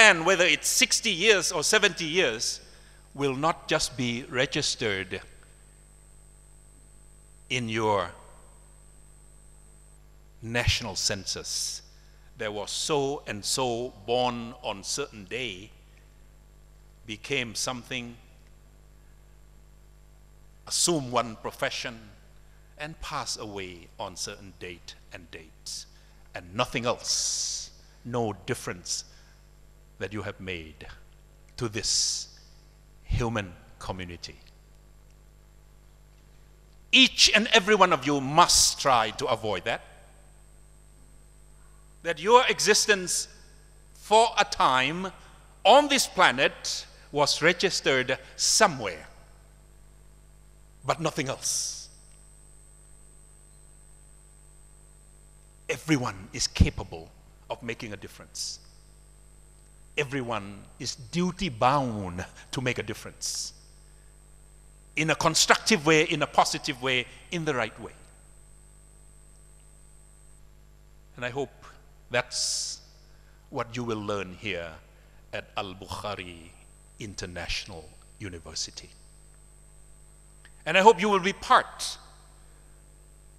Japan, whether it's 60 years or 70 years, will not just be registered in your national census. There was so and so born on certain day, became something, assume one profession, and pass away on certain date and dates, and nothing else, no difference that you have made to this human community. Each and every one of you must try to avoid that. That your existence for a time on this planet was registered somewhere, but nothing else. Everyone is capable of making a difference. Everyone is duty bound to make a difference in a constructive way, in a positive way, in the right way. And I hope that's what you will learn here at Al-Bukhari International University. And I hope you will be part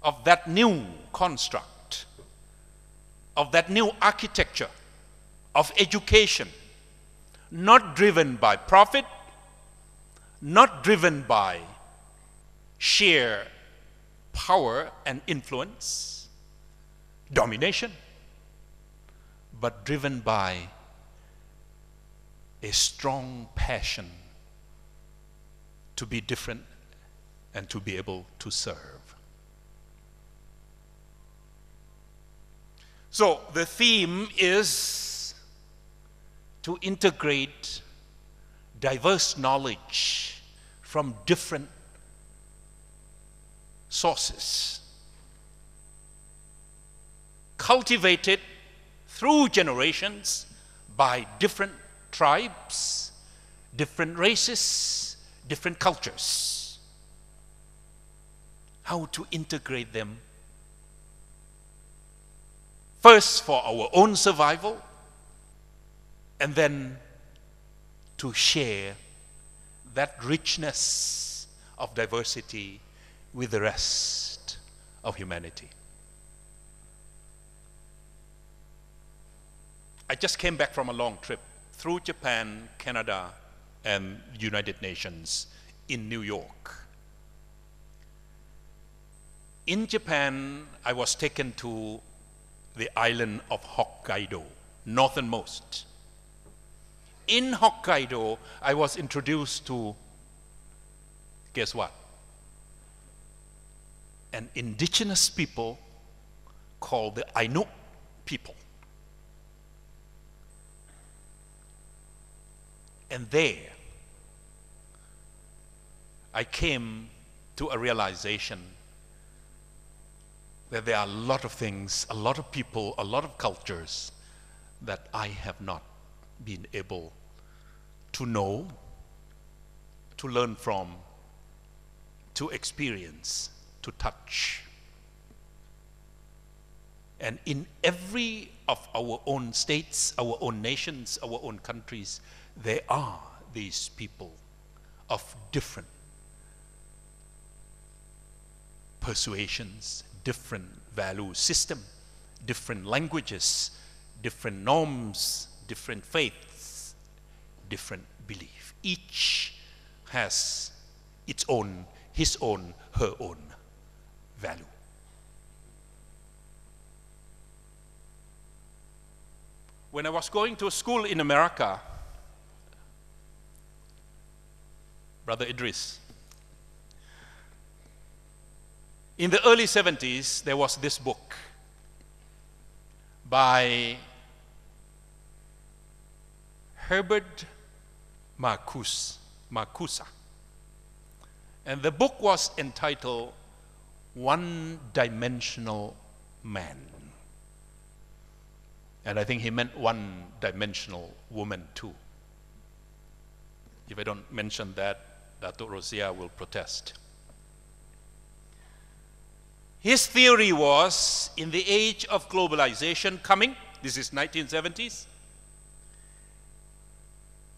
of that new construct, of that new architecture of education, not driven by profit, not driven by sheer power and influence, domination, but driven by a strong passion to be different and to be able to serve. So the theme is to integrate diverse knowledge from different sources, cultivated through generations by different tribes, different races, different cultures. How to integrate them, first for our own survival, and then to share that richness of diversity with the rest of humanity. I just came back from a long trip through Japan, Canada, and United Nations in New York. In Japan, I was taken to the island of Hokkaido, northernmost. In Hokkaido, I was introduced to, guess what? An indigenous people called the AiU people. And there, I came to a realization that there are a lot of things, a lot of people, a lot of cultures that I have not been able to know, to learn from, to experience, to touch. And in every of our own states, our own nations, our own countries, there are these people of different persuasions, different value system, different languages, different norms, different faiths, different belief. Each has its own, his own, her own value. When I was going to school in America, Brother Idris, in the early 70s, there was this book by Herbert Marcuse. And the book was entitled One-Dimensional Man. And I think he meant one-dimensional woman too. If I don't mention that, Dato' Rosia will protest. His theory was, in the age of globalization coming, this is 1970s,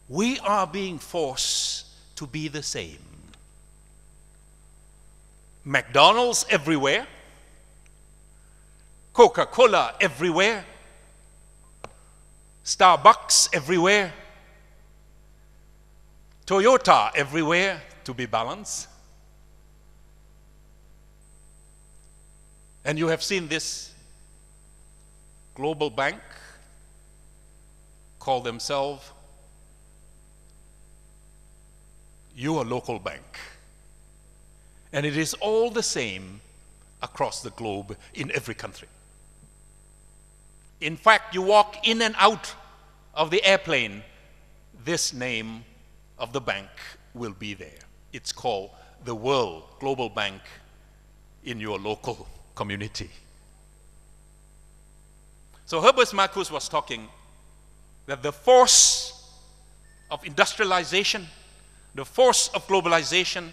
We are being forced to be the same. McDonald's everywhere, Coca-Cola everywhere, Starbucks everywhere, Toyota everywhere, to be balanced. And you have seen this global bank call themselves your local bank. And it is all the same across the globe in every country. In fact, you walk in and out of the airplane, this name of the bank will be there. It's called the World Global Bank in your local community. So Herbert Marcuse was talking that the force of industrialization, the force of globalization,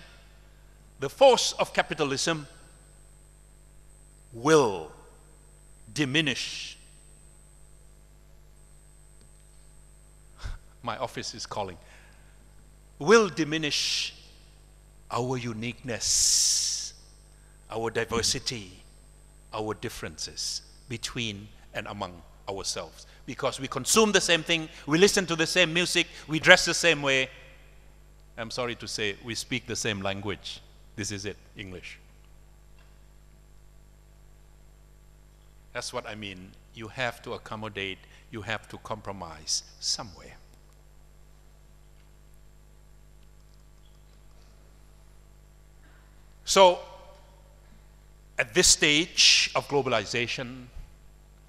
the force of capitalism will diminish. My office is calling. Will diminish our uniqueness, our diversity, our differences between and among ourselves. Because we consume the same thing, we listen to the same music, we dress the same way. I'm sorry to say, we speak the same language. This is it, English. That's what I mean. You have to accommodate, you have to compromise somewhere. So, at this stage of globalization,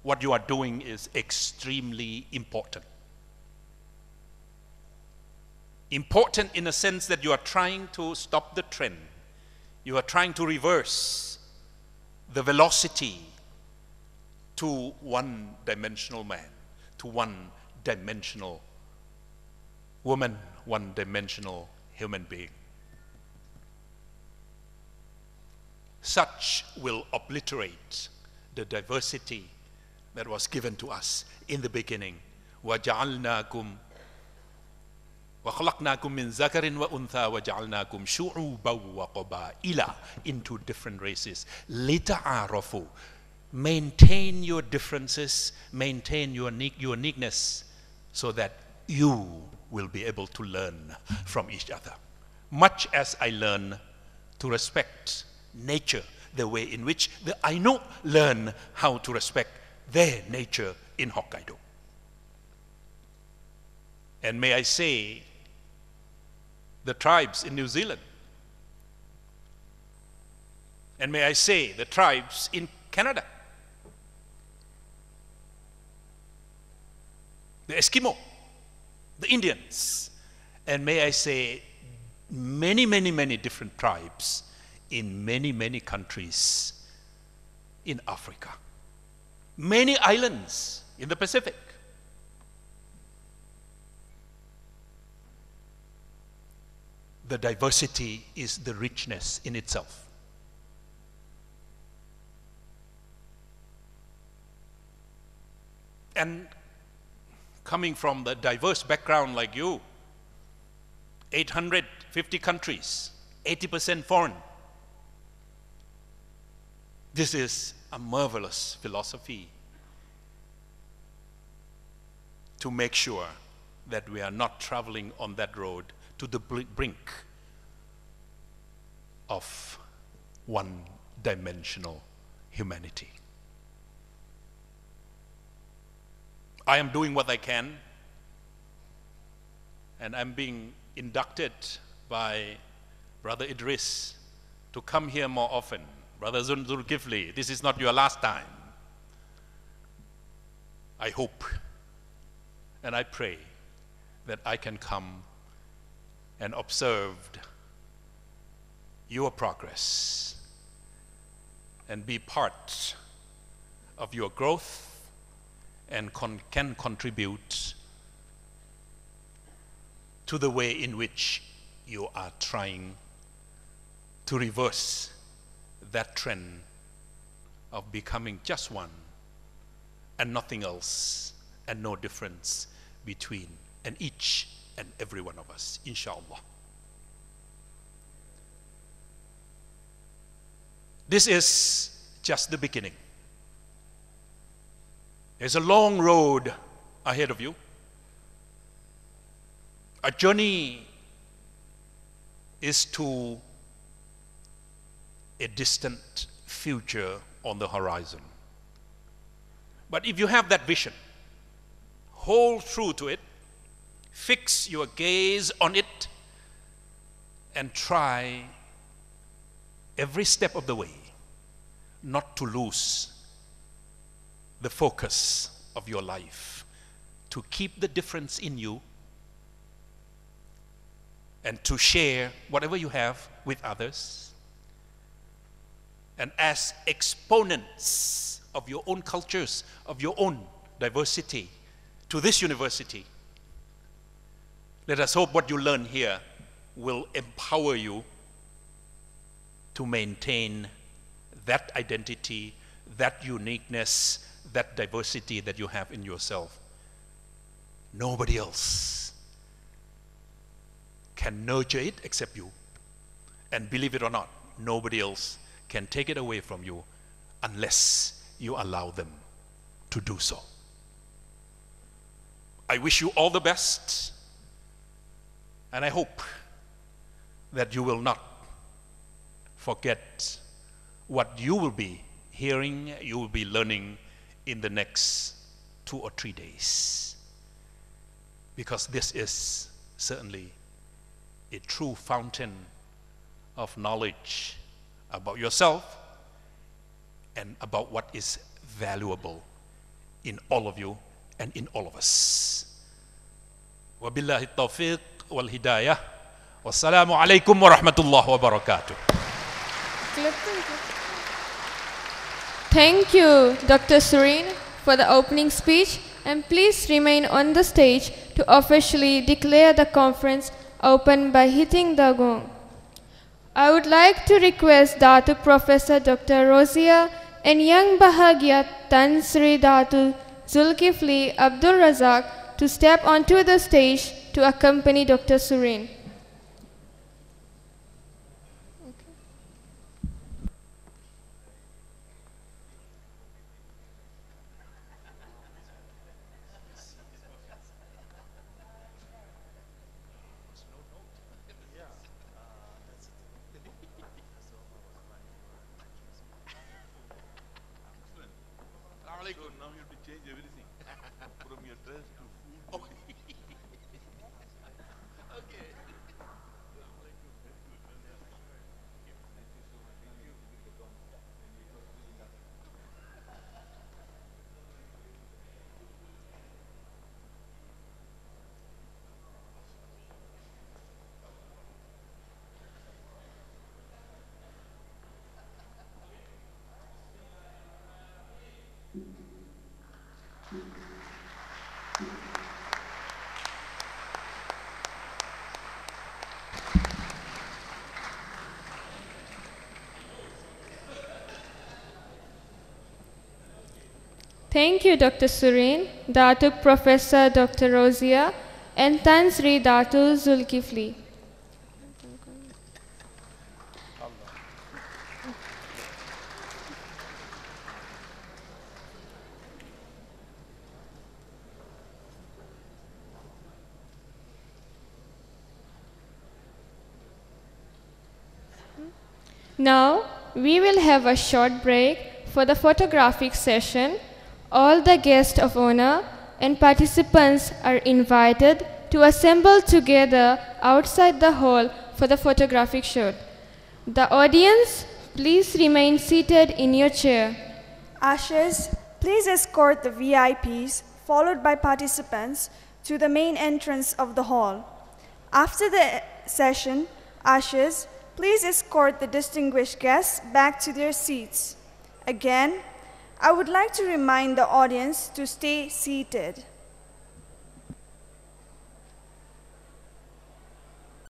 what you are doing is extremely important. Important in the sense that you are trying to stop the trend. You are trying to reverse the velocity to one-dimensional man, to one-dimensional woman, one-dimensional human being. Such will obliterate the diversity that was given to us in the beginning. وَجَعَلْنَاكُمْ وَخَلَقْنَاكُمْ مِنْ ذَكَرٍ وَأُنْثَى وَجَعَلْنَاكُمْ شُعُوبًا وَقَبَائِلَ into different races. لِتَعَارَفُوا. Maintain your differences, maintain your uniqueness, so that you will be able to learn from each other. Much as I learn to respect nature, the way in which the Ainu learn how to respect their nature in Hokkaido. And may I say, the tribes in New Zealand, and may I say, the tribes in Canada, the Eskimo, the Indians, and may I say, many, many, many different tribes in many, many countries in Africa. Many islands in the Pacific. The diversity is the richness in itself. And coming from the diverse background like you, 850 countries, 80% foreign. This is a marvelous philosophy to make sure that we are not traveling on that road to the brink of one-dimensional humanity. I am doing what I can, and I'm being inducted by Brother Idris to come here more often. Brother Zulkifli, this is not your last time. I hope and I pray that I can come and observe your progress and be part of your growth and can contribute to the way in which you are trying to reverse that trend of becoming just one and nothing else and no difference between and each and every one of us, inshallah. This is just the beginning. There's a long road ahead of you. A journey is to a distant future on the horizon. But if you have that vision, hold true to it, fix your gaze on it, and try every step of the way not to lose the focus of your life, to keep the difference in you, and to share whatever you have with others. And as exponents of your own cultures, of your own diversity, to this university, let us hope what you learn here will empower you to maintain that identity, that uniqueness, that diversity that you have in yourself. Nobody else can nurture it except you. And believe it or not, nobody else can take it away from you unless you allow them to do so. I wish you all the best, and I hope that you will not forget what you will be hearing, you will be learning in the next 2 or 3 days. Because this is certainly a true fountain of knowledge about yourself and about what is valuable in all of you and in all of us. Wabillahi taufiq wal hidayah. Wassalamu alaikum warahmatullahi wabarakatuh. Thank you, Dr. Surin, for the opening speech, and please remain on the stage to officially declare the conference open by hitting the gong. I would like to request Datu Professor Dr. Rozia and Young Bahagia Tan Sri Datu Zulkifli Abdul Razak to step onto the stage to accompany Dr. Surin. Now you have to change everything from your dress to food. Okay. Thank you, Dr. Surin, Datu Professor Dr. Rozia, and Tan Sri Datu Zulkifli. Now, we will have a short break for the photographic session. All the guests of honor and participants are invited to assemble together outside the hall for the photographic shoot. The audience, please remain seated in your chair. Ushers, please escort the VIPs, followed by participants, to the main entrance of the hall. After the session, ushers, please escort the distinguished guests back to their seats. Again, I would like to remind the audience to stay seated.